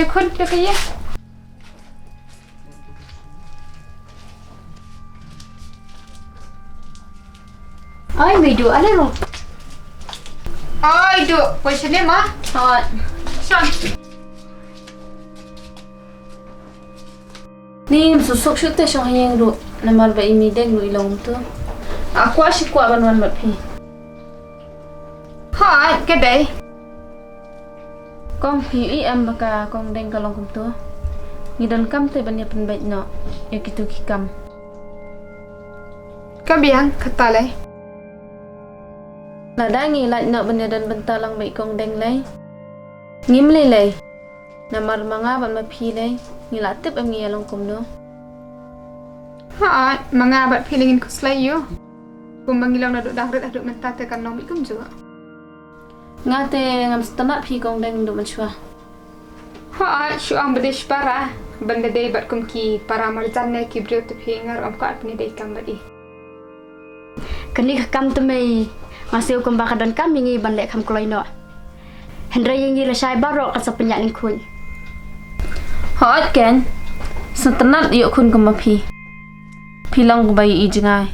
kun dia kaya. Ai mày đùa đấy rồi. Oi, duk. Macam ni mah. Thôi. Son. Ni susuk syute syong hayang du. Namar ba imi deng lu ilong tu. Aku asyik kuat ban mat phi. Hai, cái đấy. Kong phi i am baka kong deng kalong kum tu. Ni dan kam te ban ya pen baik no. Ya kitu ki kam. Cái biang kata leh. La dangi laj no ban ya dan benta lang baik kong deng lay. Ngim lay lay. Namar manga ban ma phi lay. Ni la tip am ngi along kum no. Hai, mga bat feelingin ko slay yo. Kung mangilaw na dudang red aduk mentate kan nong ikum juga. Nga te ngam stanat phi kong deng du man shwa. Hai, shu ang badish para. Banda day bat kum ki para marjan ne ki brio te phi ngar am ka apni day kam badi. Kani kam tu mai masih hukum bakal dan kami ngi ban lek kam kloi no. Hendra yang ngi rasai barok ka sapenyak ning kun. Hot ken. Stanat yo kun kum ma phi. Phi lang bai i jingai.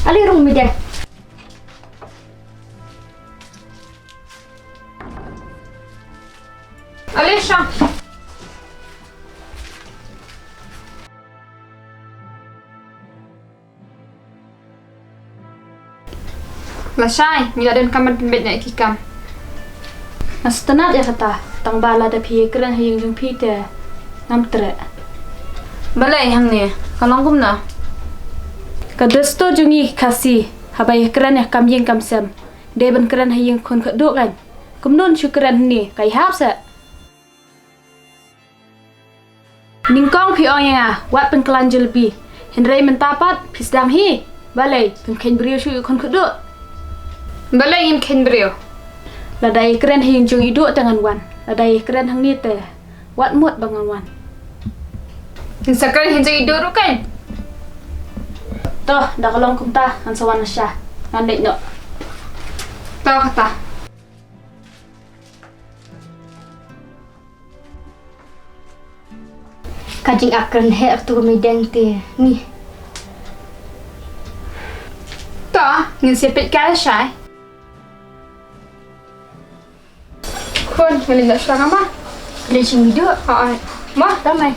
Ali rung mi dek. Alisha. Lasai, mila dan kaman pembet na ikikam. Stanat ya kata. Tang bala da phi kran hayang jung phi te. Ngam tre. Balai hang ne. Kalong kum na. Kadesto jungi kasi habai kran ya kam yeng kam sem de ban kran hayeng kon kha do kan kum non chu kran ni kai hap sa ning kong phi ong ya wat pen klan jelbi henrei men tapat phis dam hi balai tum khen brio chu kon kha do Balay im ken brio. la dai kran hayeng jung i do tangan wan la dai kran hang ni te wat mot bangan wan Sakran hinjang idoro kan. toh da kalong kum ta an sawan sya ngan dei no Tahu kata. Kajing akran he tu mi deng te ni. Tahu ngin sepet kaya syai. Kun, ngin nak syang ama. Le ching mi do. Hai. Mah, Tamai.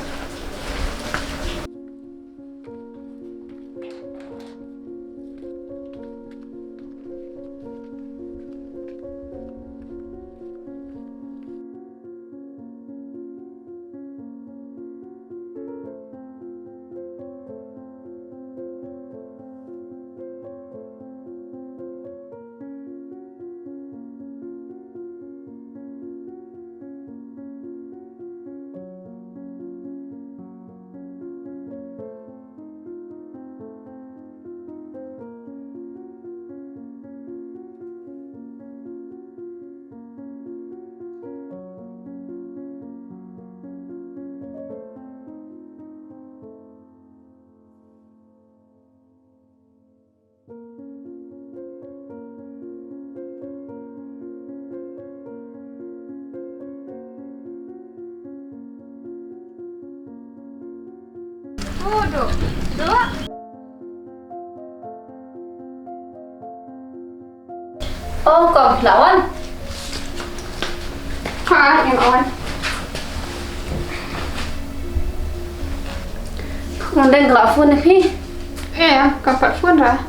duduk. Duduk. Oh, kau lawan. Ha, yang awan. Ngundang gelap phone ni pi. Kapat phone ra.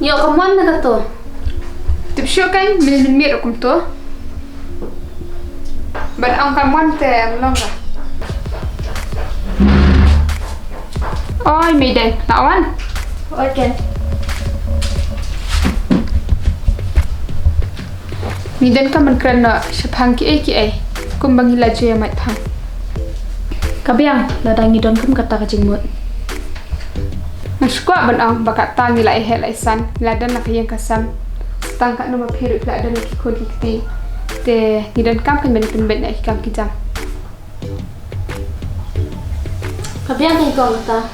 Yo kaman na kato. Tipsyo kan mir akum to. Ban ang kaman te long ra. Oi, mideng, lawan. Okay. Mideng ka man kerana syapang ki ai. Kumbang hila juya mai thang. Kabiang ladang idon kum kata kacingmut. Maskwa ban ang bakat tangi la ehel aisan ladan nak yang kasam. Tang kat nama piru ladan ki khon ki te nidan kam kan ben ben na kam ki jam. Kabiang kau kata.